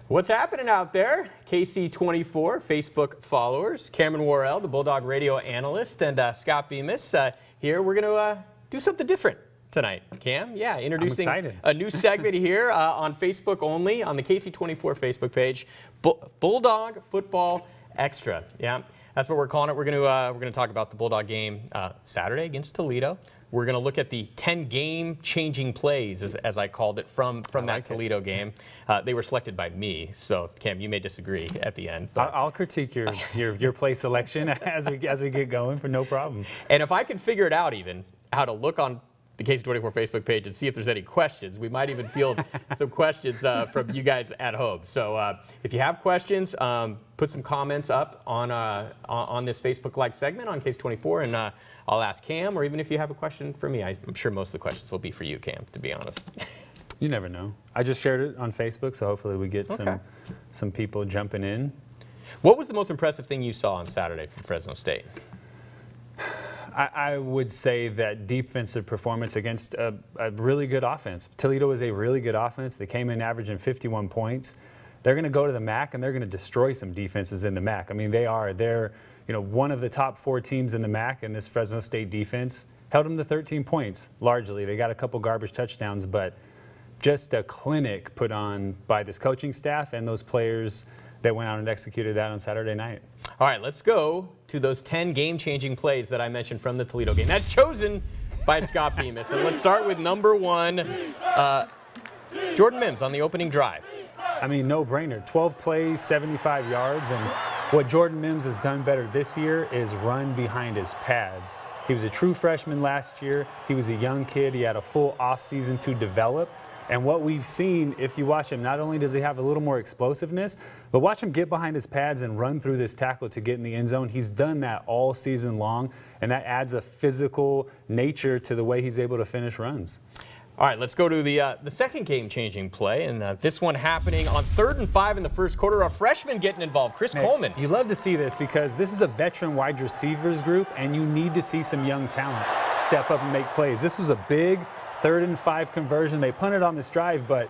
What's happening out there? KC24 Facebook followers, Cameron Worrell, the Bulldog radio analyst, and Scott Bemis here. We're going to do something different tonight, Cam. Yeah, introducing a new segment here on Facebook only, on the KC24 Facebook page, Bulldog Football Extra. Yeah, that's what we're calling it. We're going to talk about the Bulldog game Saturday against Toledo. We're going to look at the 10 game-changing plays, as I called it, from that Toledo game. They were selected by me, so Cam, you may disagree at the end. I'll critique your play selection as we get going, for no problem. And if I can figure it out, even how to look on the KC24 Facebook page and see if there's any questions, we might even field some questions from you guys at home. So if you have questions, put some comments up on this Facebook Live segment on KC24, and I'll ask Cam, or even if you have a question for me. I'm sure most of the questions will be for you, Cam, to be honest. You never know. I just shared it on Facebook, so hopefully we get some people jumping in. What was the most impressive thing you saw on Saturday from Fresno State? I would say that defensive performance against a really good offense. Toledo is a really good offense. They came in averaging 51 points. They're going to go to the MAC, and they're going to destroy some defenses in the MAC. I mean, they're one of the top 4 teams in the MAC, and this Fresno State defense held them to 13 points, largely. They got a couple garbage touchdowns, but just a clinic put on by this coaching staff and those players that went out and executed that on Saturday night. All right, let's go to those 10 game-changing plays that I mentioned from the Toledo game. That's chosen by Scott Bemis. And let's start with number 1, Jordan Mims on the opening drive. I mean, no-brainer. 12 plays, 75 yards, and what Jordan Mims has done better this year is run behind his pads. He was a true freshman last year. He was a young kid. He had a full offseason to develop. And what we've seen, if you watch him, not only does he have a little more explosiveness, but watch him get behind his pads and run through this tackle to get in the end zone. He's done that all season long, and that adds a physical nature to the way he's able to finish runs. All right, let's go to the second game-changing play, and this one happening on 3rd and 5 in the first quarter. A freshman getting involved, Coleman. You love to see this because this is a veteran wide receivers group, and you need to see some young talent step up and make plays. This was a big 3rd and 5 conversion. They punted on this drive, but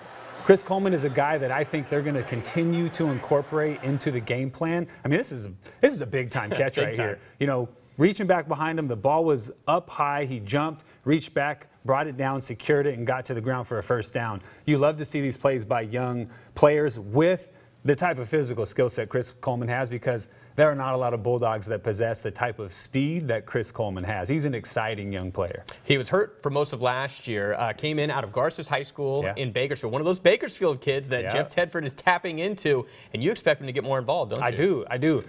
Coleman is a guy that I think they're going to continue to incorporate into the game plan. I mean, this is a big-time catch right here. You know, reaching back behind him, the ball was up high. He jumped, reached back, brought it down, secured it, and got to the ground for a first down. You love to see these plays by young players with the type of physical skill set Coleman has, because there are not a lot of Bulldogs that possess the type of speed that Coleman has. He's an exciting young player. He was hurt for most of last year, came in out of Garces High School in Bakersfield, one of those Bakersfield kids that Jeff Tedford is tapping into, and you expect him to get more involved, don't you? I do.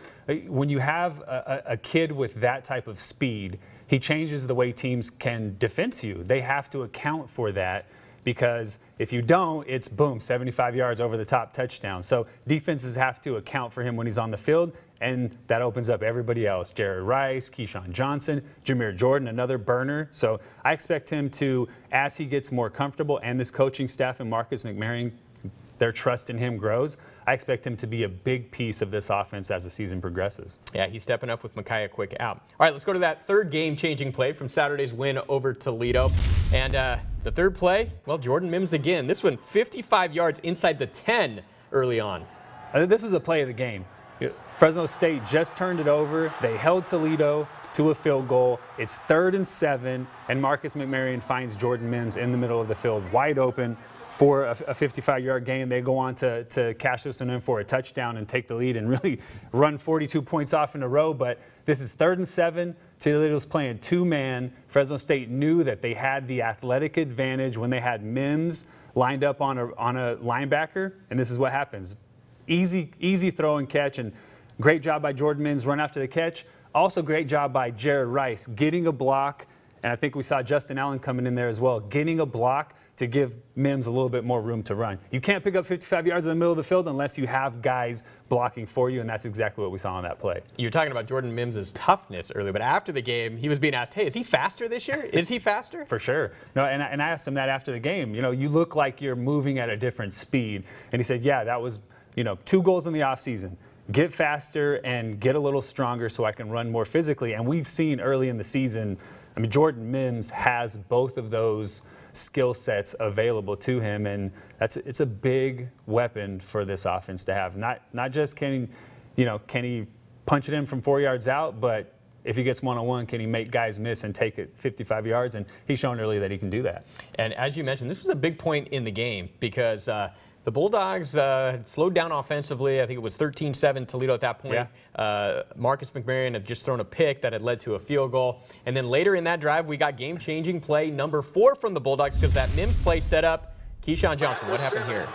When you have a kid with that type of speed, he changes the way teams can defense you. They have to account for that, because if you don't, it's boom, 75 yards over the top touchdown. So defenses have to account for him when he's on the field, and that opens up everybody else. Jared Rice, Keyshawn Johnson, Jameer Jordan, another burner. So I expect him to, as he gets more comfortable and this coaching staff and Marcus McMaryion, their trust in him grows, I expect him to be a big piece of this offense as the season progresses. Yeah, he's stepping up with Micaiah Quick out. All right, let's go to that third game-changing play from Saturday's win over Toledo. And the third play, well, Jordan Mims again. This one, 55 yards inside the 10 early on. I think this was a play of the game. Fresno State just turned it over. They held Toledo to a field goal. It's 3rd and 7, and Marcus McMaryion finds Jordan Mims in the middle of the field, wide open for a 55-yard gain. They go on to cash this one in for a touchdown and take the lead and really run 42 points off in a row. But this is 3rd and 7. Toledo's playing 2-man. Fresno State knew that they had the athletic advantage when they had Mims lined up on a linebacker, and this is what happens. Easy throw and catch, and great job by Jordan Mims, run after the catch. Also great job by Jared Rice, getting a block, and I think we saw Justin Allen coming in there as well, getting a block to give Mims a little bit more room to run. You can't pick up 55 yards in the middle of the field unless you have guys blocking for you, and that's exactly what we saw on that play. You're talking about Jordan Mims' toughness earlier, but after the game, he was being asked, hey, is he faster this year? Is he faster? For sure. No, and I asked him that after the game. You know, you look like you're moving at a different speed. And he said, yeah, that was, 2 goals in the offseason. Get faster and get a little stronger so I can run more physically. And we've seen early in the season, I mean, Jordan Mims has both of those skill sets available to him, and it's a big weapon for this offense to have. Not just can he punch it in from 4 yards out, but if he gets one-on-one, can he make guys miss and take it 55 yards? And he's shown early that he can do that. And as you mentioned, this was a big point in the game because the Bulldogs slowed down offensively. I think it was 13-7 Toledo at that point. Yeah. Marcus McMaryion had just thrown a pick that had led to a field goal. And then later in that drive, we got game-changing play number 4 from the Bulldogs because that Mims play set up Keyshawn Johnson. What happened here?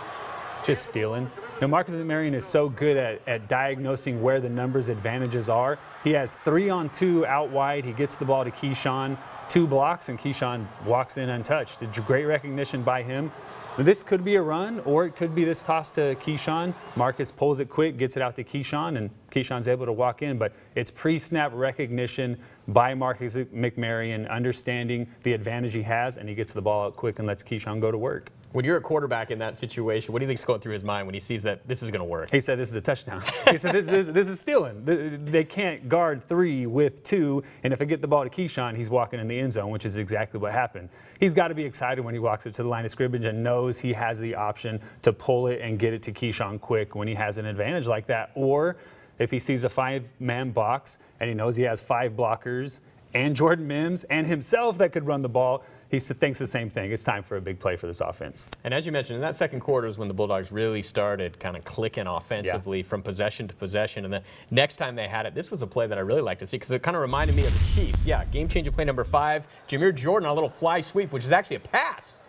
Just stealing. Marcus McMaryion is so good at diagnosing where the numbers advantages are. He has 3-on-2 out wide. He gets the ball to Keyshawn, 2 blocks, and Keyshawn walks in untouched. It's great recognition by him. This could be a run, or it could be this toss to Keyshawn. Marcus pulls it quick, gets it out to Keyshawn, and Keyshawn's able to walk in. But it's pre-snap recognition by Marcus McMaryion, understanding the advantage he has, and he gets the ball out quick and lets Keyshawn go to work. When you're a quarterback in that situation, what do you think's going through his mind when he sees that this is going to work? He said, this is a touchdown. He said, this is stealing. They can't guard 3 with 2, and if I get the ball to Keyshawn, he's walking in the end zone, which is exactly what happened. He's got to be excited when he walks up to the line of scrimmage and knows he has the option to pull it and get it to Keyshawn quick when he has an advantage like that. Or if he sees a 5-man box and he knows he has 5 blockers and Jordan Mims and himself that could run the ball, he thinks the same thing. It's time for a big play for this offense. And as you mentioned, in that second quarter is when the Bulldogs really started kind of clicking offensively from possession to possession. And the next time they had it, this was a play that I really like to see because it kind of reminded me of the Chiefs. Yeah, game-changing play number 5, Jameer Jordan on a little fly sweep, which is actually a pass.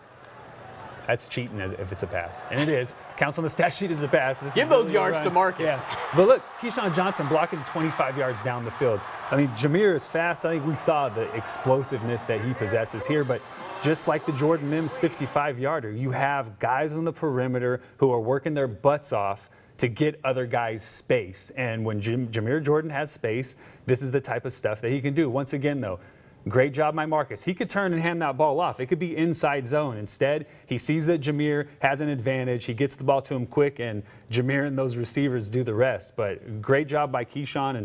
That's cheating if it's a pass. And it is. Counts on the stat sheet as a pass. Give those yards to Marcus. Yeah. But look, Keyshawn Johnson blocking 25 yards down the field. I mean, Jameer is fast. I think we saw the explosiveness that he possesses here. But just like the Jordan Mims 55-yarder, you have guys on the perimeter who are working their butts off to get other guys space. And when Jameer Jordan has space, this is the type of stuff that he can do. Once again, though, great job by Marcus. He could turn and hand that ball off. It could be inside zone. Instead, he sees that Jameer has an advantage. He gets the ball to him quick, and Jameer and those receivers do the rest. But great job by Keyshawn.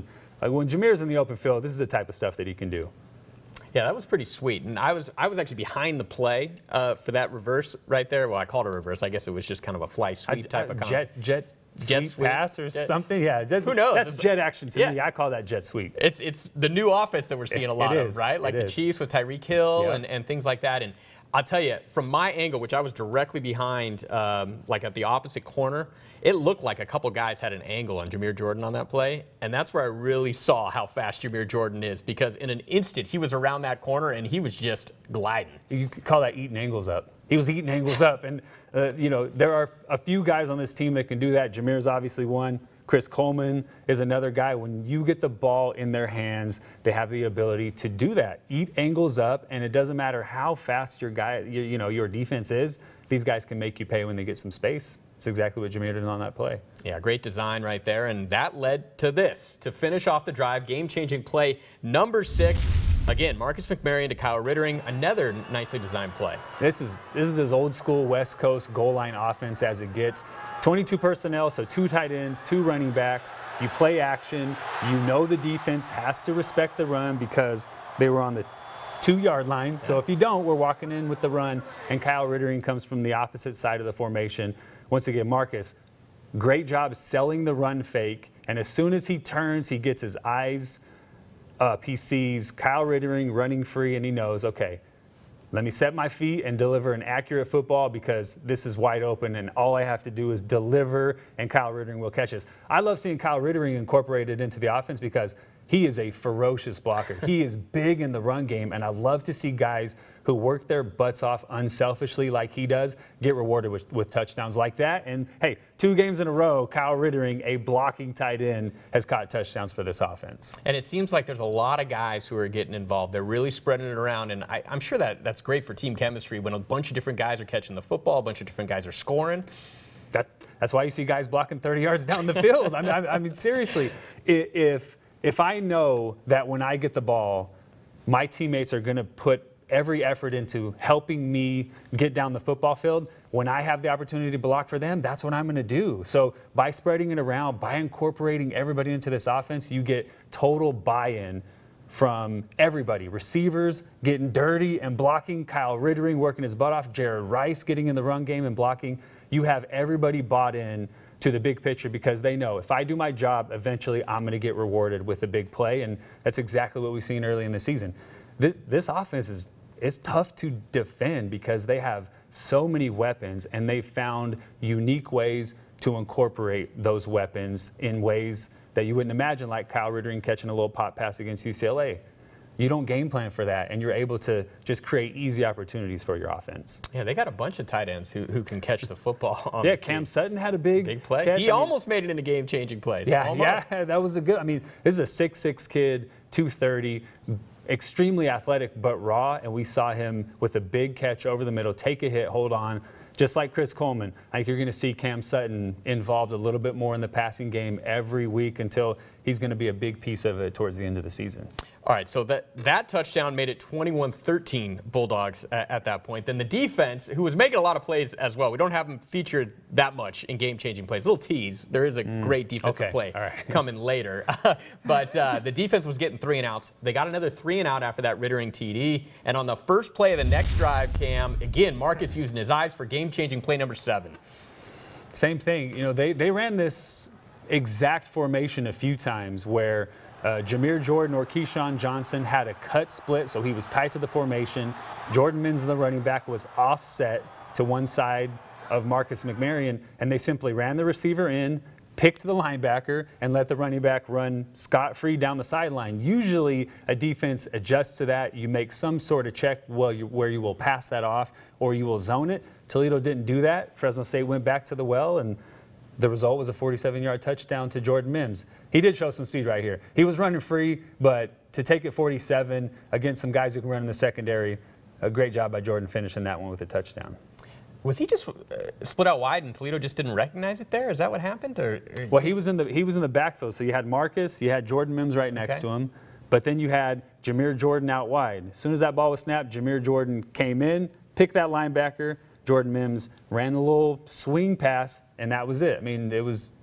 And when Jameer's in the open field, this is the type of stuff that he can do. Yeah, that was pretty sweet. And I was actually behind the play for that reverse right there. Well, I called it a reverse. I guess it was just kind of a fly sweep type of concept. Jet sweep pass or something. Yeah, who knows? That's jet action to me. I call that jet sweep. It's the new offense that we're seeing a lot of, right? Like the Chiefs with Tyreek Hill and things like that. And I'll tell you, from my angle, which I was directly behind, like at the opposite corner, it looked like a couple guys had an angle on Jameer Jordan on that play. And that's where I really saw how fast Jameer Jordan is, because in an instant, he was around that corner and he was just gliding. You could call that eating angles up. He was eating angles up. And, there are a few guys on this team that can do that. Jameer's obviously one. Chris Coleman is another guy. When you get the ball in their hands, they have the ability to do that. Eat angles up, and it doesn't matter how fast your defense is. These guys can make you pay when they get some space. It's exactly what Jameer did on that play. Yeah, great design right there, and that led to this. To finish off the drive, game-changing play number 6. Again, Marcus McMaryion to Kyle Rittering, another nicely designed play. This is as old school West Coast goal line offense as it gets. 22 personnel, so 2 tight ends, 2 running backs. You play action. You know the defense has to respect the run because they were on the 2-yard line. Yeah. So if you don't, we're walking in with the run, and Kyle Rittering comes from the opposite side of the formation. Once again, Marcus, great job selling the run fake, and as soon as he turns, he gets his eyes up. He sees Kyle Rittering running free, and he knows, okay, let me set my feet and deliver an accurate football because this is wide open, and all I have to do is deliver, and Kyle Rittering will catch us. I love seeing Kyle Rittering incorporated into the offense because he is a ferocious blocker. He is big in the run game, and I love to see guys who work their butts off unselfishly like he does get rewarded with touchdowns like that. And, hey, 2 games in a row, Kyle Rittering, a blocking tight end, has caught touchdowns for this offense. And it seems like there's a lot of guys who are getting involved. They're really spreading it around, and I'm sure that's great for team chemistry when a bunch of different guys are catching the football, a bunch of different guys are scoring. That's why you see guys blocking 30 yards down the field. I mean, seriously, if I know that when I get the ball, my teammates are going to put every effort into helping me get down the football field, when I have the opportunity to block for them, that's what I'm going to do. So by spreading it around, by incorporating everybody into this offense, you get total buy-in from everybody. Receivers getting dirty and blocking, Kyle Rittering working his butt off, Jared Rice getting in the run game and blocking. You have everybody bought in to the big picture because they know if I do my job, eventually I'm going to get rewarded with a big play, and that's exactly what we've seen early in the season. This offense is tough to defend because they have so many weapons, and they've found unique ways to incorporate those weapons in ways that you wouldn't imagine, like Kyle Rittering catching a little pop pass against UCLA. You don't game plan for that, and you're able to just create easy opportunities for your offense. Yeah, they got a bunch of tight ends who can catch the football on Yeah, this Cam team. Sutton had a big play. catch. He almost made it into game-changing plays. Yeah, almost. yeah, that was a good. I mean, this is a 6'6" kid, 230, extremely athletic but raw, and we saw him with a big catch over the middle, take a hit, hold on. Just like Chris Coleman, I think you're going to see Cam Sutton involved a little bit more in the passing game every week until he's going to be a big piece of it towards the end of the season. All right, so that touchdown made it 21-13 Bulldogs at that point. Then the defense, who was making a lot of plays as well, we don't have them featured that much in game-changing plays. A little tease, there is a great defensive play coming later. But the defense was getting 3 and outs. They got another 3 and out after that Rittering TD. And on the first play of the next drive, Cam, again, Marcus using his eyes for game-changing play number 7. Same thing. You know, they ran this exact formation a few times where Jameer Jordan or Keyshawn Johnson had a cut split, so he was tied to the formation. Jordan Mims, the running back, was offset to one side of Marcus McMaryion, and they simply ran the receiver in, picked the linebacker, and let the running back run scot-free down the sideline. Usually a defense adjusts to that. You make some sort of check where you will pass that off or you will zone it. Toledo didn't do that. Fresno State went back to the well, and the result was a 47-yard touchdown to Jordan Mims. He did show some speed right here. He was running free, but to take it 47 against some guys who can run in the secondary, a great job by Jordan finishing that one with a touchdown. Was he just split out wide and Toledo just didn't recognize it there? Is that what happened? Well, he was in the backfield. So you had Marcus, you had Jordan Mims right next to him, but then you had Jameer Jordan out wide. As soon as that ball was snapped, Jameer Jordan came in, picked that linebacker. Jordan Mims ran the little swing pass, and that was it. I mean,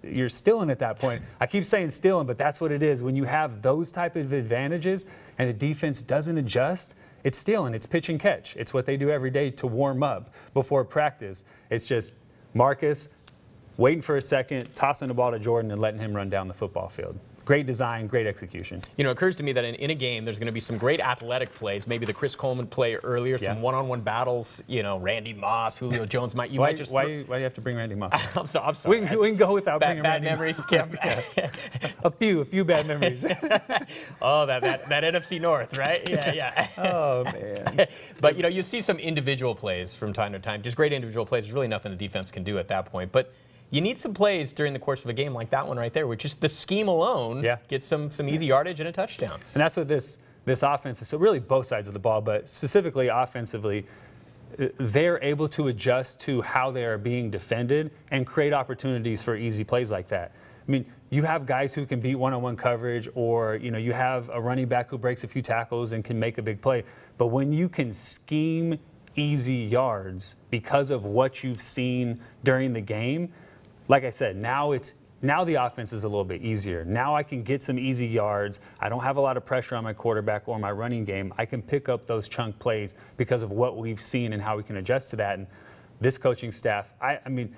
you're stealing at that point. I keep saying stealing, but that's what it is. When you have those type of advantages and the defense doesn't adjust, it's stealing. It's pitch and catch. It's what they do every day to warm up before practice. It's just Marcus waiting for a second, tossing the ball to Jordan, and letting him run down the football field. Great design, great execution. You know, it occurs to me that in a game, there's going to be some great athletic plays. Maybe the Chris Coleman play earlier, some one-on-one battles. You know, Randy Moss, Julio Jones might. Why do you have to bring Randy Moss? I'm sorry. We can go without bringing Randy memories. Moss. A few bad memories. Oh, that NFC North, right? Yeah. Oh man. But you know, you see some individual plays from time to time. Just great individual plays. There's really nothing the defense can do at that point. But you need some plays during the course of a game like that one right there, which is the scheme alone gets some easy yardage and a touchdown. And that's what this offense is. So really both sides of the ball, but specifically offensively, they're able to adjust to how they are being defended and create opportunities for easy plays like that. I mean, you have guys who can beat one-on-one coverage, or you have a running back who breaks a few tackles and can make a big play. But when you can scheme easy yards because of what you've seen during the game, like I said, now the offense is a little bit easier. Now I can get some easy yards. I don't have a lot of pressure on my quarterback or my running game. I can pick up those chunk plays because of what we've seen and how we can adjust to that. And this coaching staff, I mean,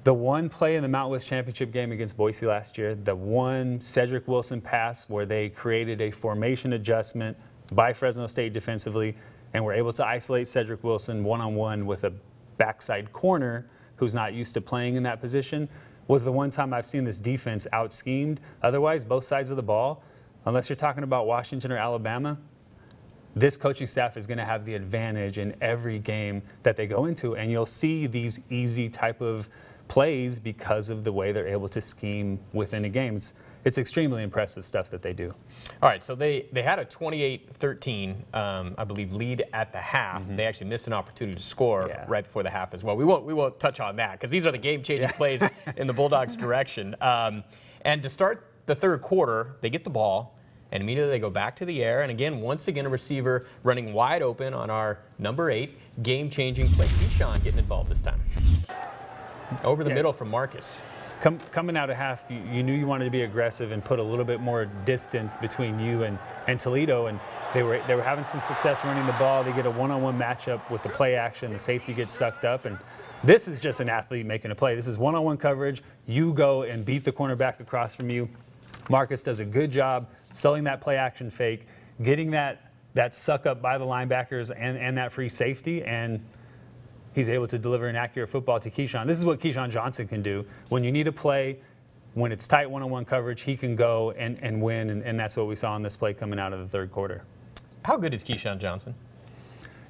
the one play in the Mountain West Championship game against Boise last year, the one Cedric Wilson pass where they created a formation adjustment by Fresno State defensively and were able to isolate Cedric Wilson one-on-one with a backside corner who's not used to playing in that position, was the one time I've seen this defense out-schemed. Otherwise, both sides of the ball, unless you're talking about Washington or Alabama, this coaching staff is going to have the advantage in every game that they go into, and you'll see these easy type of plays because of the way they're able to scheme within a game. It's extremely impressive stuff that they do. All right, so they had a 28-13, I believe, lead at the half. They actually missed an opportunity to score right before the half as well. We won't touch on that because these are the game-changing plays in the Bulldogs' direction. And to start the third quarter, they get the ball, and immediately they go back to the air. And again, once again, a receiver running wide open on our number 8 game-changing play. Keyshawn getting involved this time. Over the middle from Marcus. coming out of half, you knew you wanted to be aggressive and put a little bit more distance between you and Toledo, and they were having some success running the ball. They get a one-on-one matchup with the play action. The safety gets sucked up, and this is just an athlete making a play. This is one-on-one coverage. You go and beat the cornerback across from you. Marcus does a good job selling that play action fake, getting that suck up by the linebackers and that free safety, and he's able to deliver an accurate football to Keyshawn. This is what Keyshawn Johnson can do. When you need a play, when it's tight one-on-one coverage, he can go and win, and that's what we saw on this play coming out of the third quarter. How good is Keyshawn Johnson?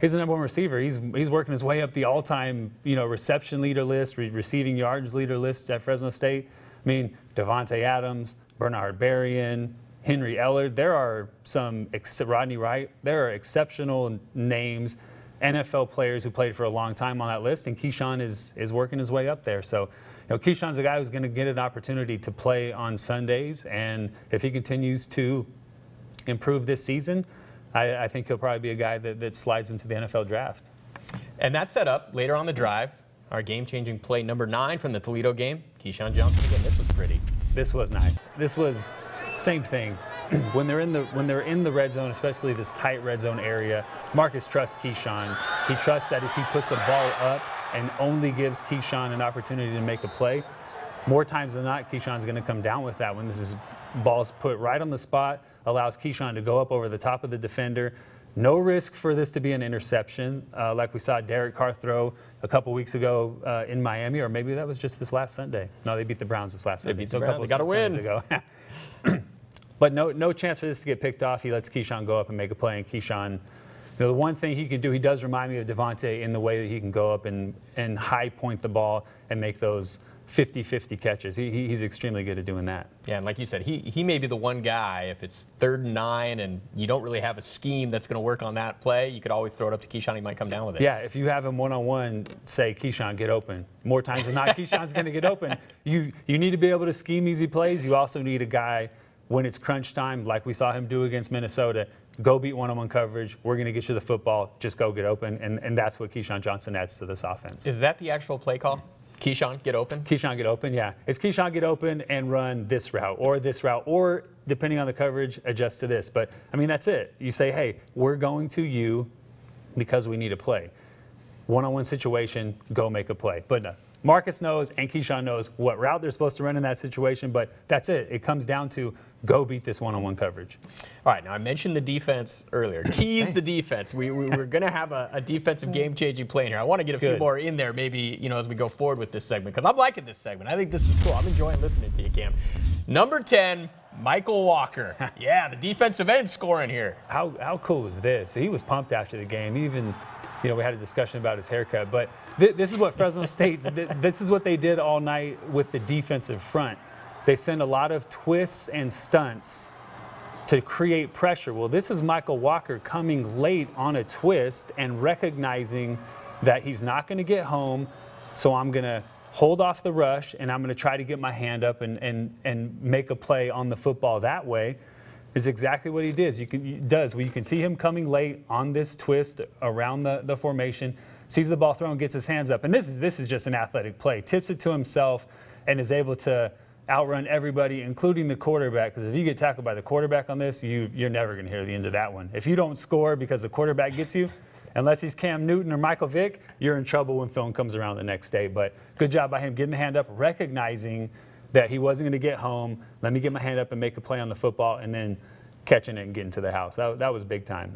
He's the #1 receiver. He's working his way up the all-time reception leader list, receiving yards leader list at Fresno State. I mean, Devontae Adams, Bernard Berrien, Henry Ellard. There are some, Rodney Wright. There are exceptional names, NFL players who played for a long time on that list, and Keyshawn is working his way up there. So, Keyshawn's a guy who's going to get an opportunity to play on Sundays, and if he continues to improve this season, I think he'll probably be a guy that slides into the NFL draft. And that set up later on the drive, our game-changing play number 9 from the Toledo game. Keyshawn Johnson again. This was pretty. This was nice. This was same thing. When they're in the red zone, especially this tight red zone area, Marcus trusts Keyshawn. He trusts that if he puts a ball up and only gives Keyshawn an opportunity to make a play, more times than not, Keyshawn's going to come down with that when this is ball's put right on the spot, allows Keyshawn to go up over the top of the defender. No risk for this to be an interception, like we saw Derek Carr throw a couple weeks ago in Miami, or maybe that was just this last Sunday. No, they beat the Browns this last Sunday. They beat the Browns. They got to win. Ago. But no chance for this to get picked off. He lets Keyshawn go up and make a play, and Keyshawn, the one thing he can do, he does remind me of Devontae in the way that he can go up and high point the ball and make those 50-50 catches. He's extremely good at doing that. Yeah, and like you said, he may be the one guy, if it's 3rd and 9 and you don't really have a scheme that's going to work on that play, you could always throw it up to Keyshawn. He might come down with it. Yeah, if you have him one-on-one, say, Keyshawn, get open. More times than not, Keyshawn's going to get open. You need to be able to scheme easy plays. You also need a guy, when it's crunch time, like we saw him do against Minnesota, go beat one-on-one coverage. We're going to get you the football. Just go get open. And that's what Keyshawn Johnson adds to this offense. Is that the actual play call? Keyshawn, get open? Keyshawn, get open, yeah. It's Keyshawn, get open and run this route, or depending on the coverage, adjust to this. But, I mean, that's it. You say, hey, we're going to you because we need a play. One-on-one situation, go make a play. But no, Marcus knows and Keyshawn knows what route they're supposed to run in that situation, but that's it. It comes down to go beat this one-on-one coverage. All right, now I mentioned the defense earlier. Tease the defense. We're going to have a defensive game-changing play in here. I want to get a few more in there maybe, as we go forward with this segment, because I'm liking this segment. I think this is cool. I'm enjoying listening to you, Cam. Number 10, Michael Walker. Yeah, the defensive end scoring here. How cool is this? He was pumped after the game. Even, we had a discussion about his haircut, but this is what Fresno State's, this is what they did all night with the defensive front. They send a lot of twists and stunts to create pressure. Well, this is Michael Walker coming late on a twist and recognizing that he's not going to get home, so I'm going to hold off the rush and I'm going to try to get my hand up and make a play on the football that way. Is exactly what he does. You can see him coming late on this twist around the formation, sees the ball thrown, gets his hands up, and this is just an athletic play. Tips it to himself and is able to outrun everybody, including the quarterback, because if you get tackled by the quarterback on this, you're never going to hear the end of that one. If you don't score because the quarterback gets you, unless he's Cam Newton or Michael Vick, you're in trouble when film comes around the next day. But good job by him getting the hand up, recognizing that he wasn't going to get home. Let me get my hand up and make a play on the football, and then catching it and getting to the house. That was big time.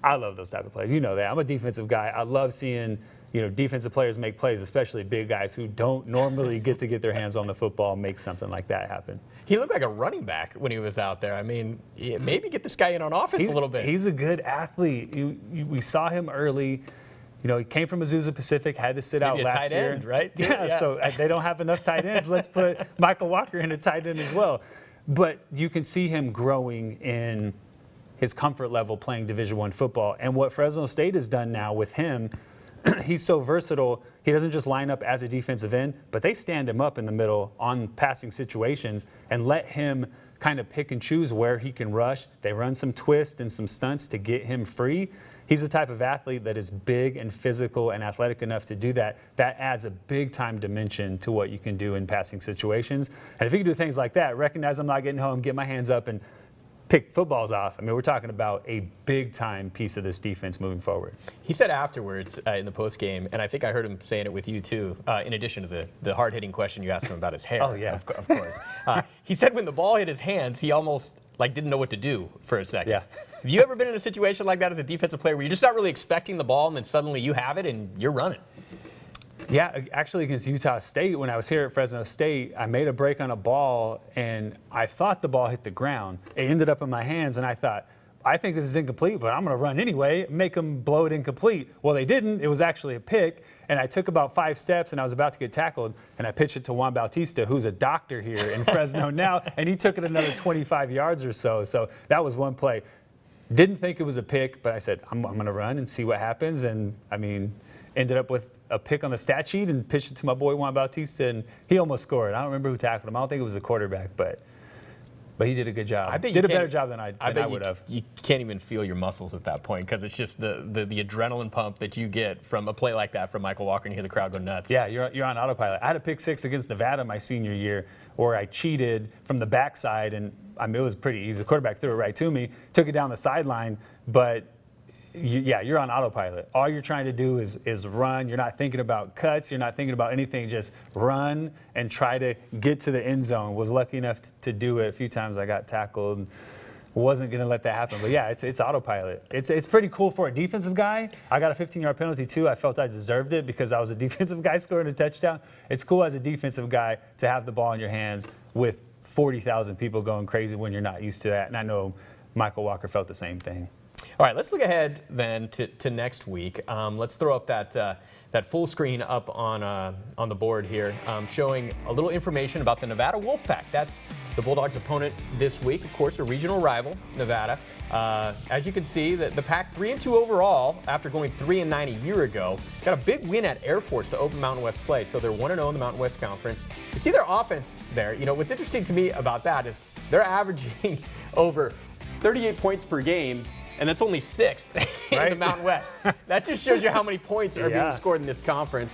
I love those type of plays. You know that. I'm a defensive guy. I love seeing defensive players make plays, especially big guys who don't normally get their hands on the football and make something like that happen. He looked like a running back when he was out there. I mean, maybe get this guy in on offense a little bit. He's a good athlete. We saw him early. He came from Azusa Pacific, had to sit out last year. End, right? Yeah, so they don't have enough tight ends. Let's put Michael Walker in a tight end as well. But you can see him growing in his comfort level playing Division I football. And what Fresno State has done now with him, he's so versatile. He doesn't just line up as a defensive end, but they stand him up in the middle on passing situations and let him kind of pick and choose where he can rush. They run some twists and some stunts to get him free. He's the type of athlete that is big and physical and athletic enough to do that. That adds a big-time dimension to what you can do in passing situations. And if you can do things like that, recognize I'm not getting home, get my hands up, and pick footballs off. I mean, we're talking about a big-time piece of this defense moving forward. He said afterwards in the postgame, and I think I heard him saying it with you too, in addition to the hard-hitting question you asked him about his hair. Oh, yeah. Of course. He said when the ball hit his hands, he almost didn't know what to do for a second. Yeah. Have you ever been in a situation like that as a defensive player where you're just not really expecting the ball and then suddenly you have it and you're running? Yeah, actually against Utah State, when I was here at Fresno State, I made a break on a ball, and I thought the ball hit the ground. It ended up in my hands, and I thought, I think this is incomplete, but I'm going to run anyway, make them blow it incomplete. Well, they didn't. It was actually a pick, and I took about 5 steps, and I was about to get tackled, and I pitched it to Juan Bautista, who's a doctor here in Fresno now, and he took it another 25 yards or so. So that was one play. Didn't think it was a pick, but I said, I'm going to run and see what happens, and, I mean, ended up with a pick on the stat sheet and pitched it to my boy Juan Bautista, and he almost scored. I don't remember who tackled him. I don't think it was the quarterback, but he did a good job. I bet did a better job than I would have. You can't even feel your muscles at that point because it's just the adrenaline pump that you get from a play like that from Michael Walker, and you hear the crowd go nuts. Yeah, you're on autopilot. I had a pick 6 against Nevada my senior year where I cheated from the backside, and I mean, it was pretty easy. The quarterback threw it right to me, took it down the sideline, but you're on autopilot. All you're trying to do is run. You're not thinking about cuts. You're not thinking about anything. Just run and try to get to the end zone. Was lucky enough to do it a few times. I got tackled. Wasn't going to let that happen. But, yeah, it's autopilot. It's pretty cool for a defensive guy. I got a 15-yard penalty, too. I felt I deserved it because I was a defensive guy scoring a touchdown. It's cool as a defensive guy to have the ball in your hands with 40,000 people going crazy when you're not used to that. And I know Michael Walker felt the same thing. All right, let's look ahead then to next week. Let's throw up that full screen up on the board here, showing a little information about the Nevada Wolfpack. That's the Bulldogs' opponent this week. Of course, a regional rival, Nevada. As you can see, the Pack 3-2 overall after going 3-9 a year ago. Got a big win at Air Force to open Mountain West play, so they're 1-0 in the Mountain West Conference. You see their offense there. You know what's interesting to me about that is they're averaging over 38 points per game. And that's only 6th in the Mountain West. That just shows you how many points are being scored in this conference.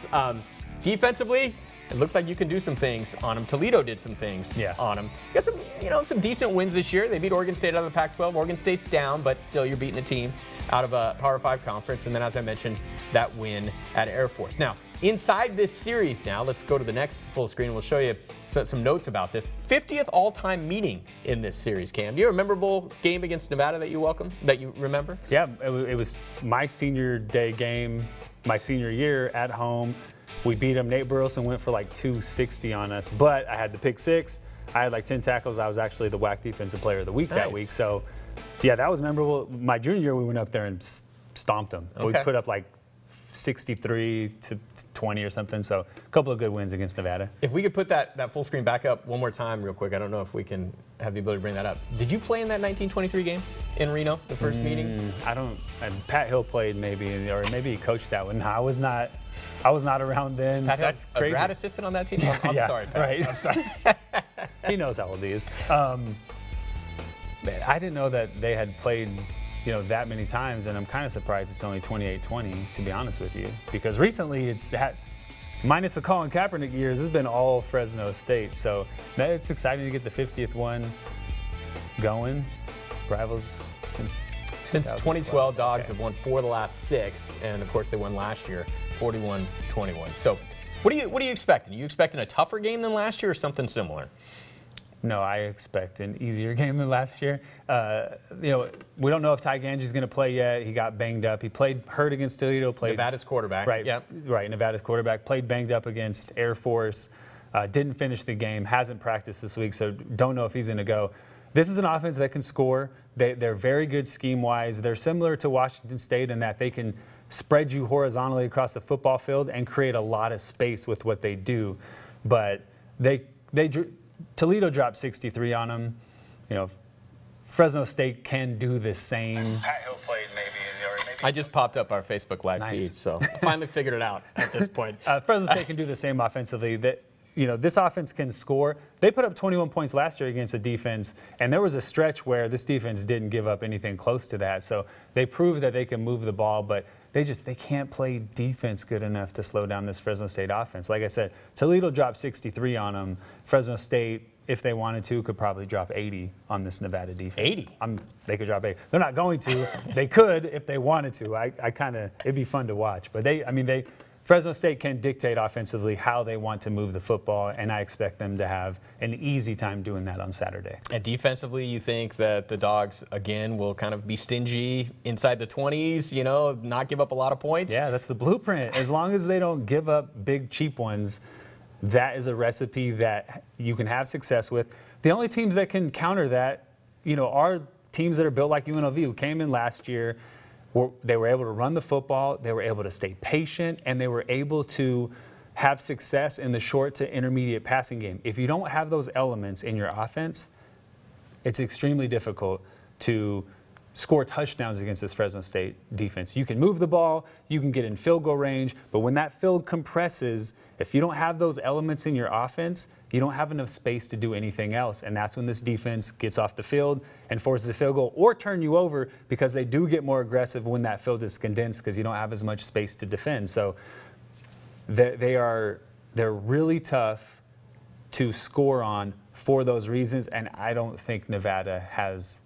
Defensively, it looks like you can do some things on them. Toledo did some things on them. Got some decent wins this year. They beat Oregon State out of the Pac-12. Oregon State's down, but still you're beating a team out of a Power 5 conference. And then, as I mentioned, that win at Air Force. Now, inside this series now, let's go to the next full screen. We'll show you some notes about this. 50th all-time meeting in this series, Cam. Do you have a memorable game against Nevada that you remember? Yeah, it was my senior day game, my senior year at home. We beat them. Nate Burleson went for like 260 on us, but I had the pick 6. I had like 10 tackles. I was actually the WAC Defensive Player of the Week that week. So, yeah, that was memorable. My junior year, we went up there and stomped them. Okay. We put up like 63 to 20 or something. So a couple of good wins against Nevada. If we could put that full screen back up one more time real quick. I don't know if we can have the ability to bring that up. Did you play in that 1923 game in Reno, the first meeting? I don't. Pat Hill played maybe, or maybe he coached that one. I was not around then. Pat That's Hill, crazy. a grad assistant on that team? I'm sorry, Pat. Right. I'm sorry. He knows how old he is. Man, I didn't know that they had played that many times, and I'm kind of surprised it's only 28-20, to be honest with you, because recently it's had, minus the Colin Kaepernick years, it's been all Fresno State. So it's exciting to get the 50th one going. Rivals since 2012, Dogs have won 4 of the last 6, and of course they won last year, 41-21. So what are you expecting? Are you expecting a tougher game than last year or something similar? No, I expect an easier game than last year. We don't know if Ty Ganji's going to play yet. He got banged up. He played hurt against Toledo. Nevada's quarterback. Right. Yep. Right. Nevada's quarterback played banged up against Air Force. Didn't finish the game. Hasn't practiced this week, so don't know if he's going to go. This is an offense that can score. They're very good scheme-wise. They're similar to Washington State in that they can spread you horizontally across the football field and create a lot of space with what they do. But Toledo dropped 63 on them. Fresno State can do the same. Pat Hill played maybe. I just popped up our Facebook Live feed, so I finally figured it out at this point. Fresno State can do the same offensively. this offense can score. They put up 21 points last year against a defense, and there was a stretch where this defense didn't give up anything close to that. So they proved that they can move the ball, but they can't play defense good enough to slow down this Fresno State offense. Like I said, Toledo dropped 63 on them. Fresno State, if they wanted to, could probably drop 80 on this Nevada defense. 80? They could drop 80. They're not going to. They could if they wanted to. It'd be fun to watch. But Fresno State can dictate offensively how they want to move the football, and I expect them to have an easy time doing that on Saturday. And defensively, you think that the Dogs, again, will kind of be stingy inside the 20s, not give up a lot of points? Yeah, that's the blueprint. As long as they don't give up big, cheap ones, that is a recipe that you can have success with. The only teams that can counter that, are teams that are built like UNLV, who came in last year. They were able to run the football, they were able to stay patient, and they were able to have success in the short to intermediate passing game. If you don't have those elements in your offense, it's extremely difficult to score touchdowns against this Fresno State defense. You can move the ball, you can get in field goal range, but when that field compresses, if you don't have those elements in your offense, you don't have enough space to do anything else. And that's when this defense gets off the field and forces a field goal or turn you over, because they do get more aggressive when that field is condensed because you don't have as much space to defend. So they're really tough to score on for those reasons, and I don't think Nevada has.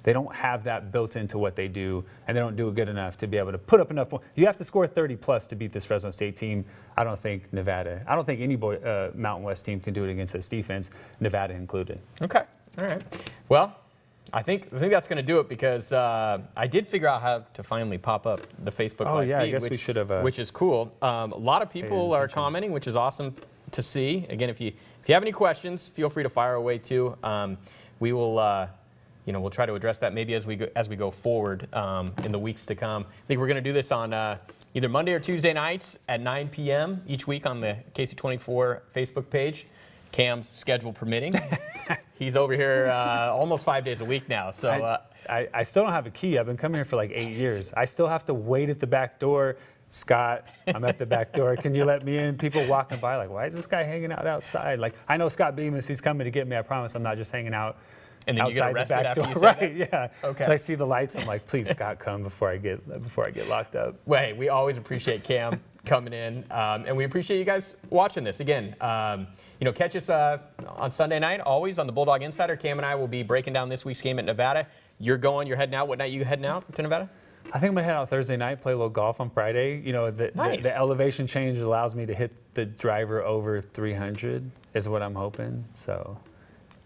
They don't have that built into what they do, and they don't do it good enough to be able to put up enough points. You have to score 30 plus to beat this Fresno State team. I don't think any Mountain West team can do it against this defense, Nevada included. Okay, all right. Well, I think that's going to do it, because I did figure out how to finally pop up the Facebook live feed, I guess we should have. Which is cool. A lot of people are commenting, which is awesome to see. Again, if you have any questions, feel free to fire away too. We will. We'll try to address that maybe as we go forward in the weeks to come. I think we're going to do this on either Monday or Tuesday nights at 9 p.m. each week on the KC24 Facebook page. Cam's schedule permitting. He's over here almost 5 days a week now. So I still don't have a key. I've been coming here for like 8 years. I still have to wait at the back door. Scott, I'm at the back door. Can you let me in? People walking by like, why is this guy hanging out outside? Like, I know Scott Bemis. He's coming to get me. I promise I'm not just hanging out. And then you get arrested after you say right, that? Yeah. Okay. I see the lights. I'm like, please, Scott, come before I get locked up. Well, hey, we always appreciate Cam coming in, and we appreciate you guys watching this. Again, catch us on Sunday night, always on the Bulldog Insider. Cam and I will be breaking down this week's game at Nevada. You're heading out. What night you heading out to Nevada? I think I'm going to head out Thursday night, play a little golf on Friday. Nice. The elevation change allows me to hit the driver over 300 is what I'm hoping. So,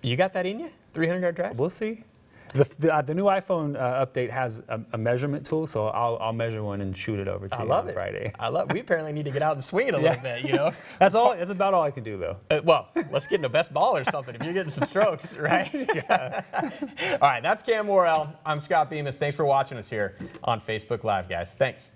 you got that in you? 300-yard drive? We'll see. The new iPhone update has a measurement tool, so I'll measure one and shoot it over to you on Friday. We apparently need to get out and swing it a little bit, That's about all I can do, though. Well, let's get in a best ball or something if you're getting some strokes, right? Yeah. All right, that's Cam Worrell. I'm Scott Bemis. Thanks for watching us here on Facebook Live, guys. Thanks.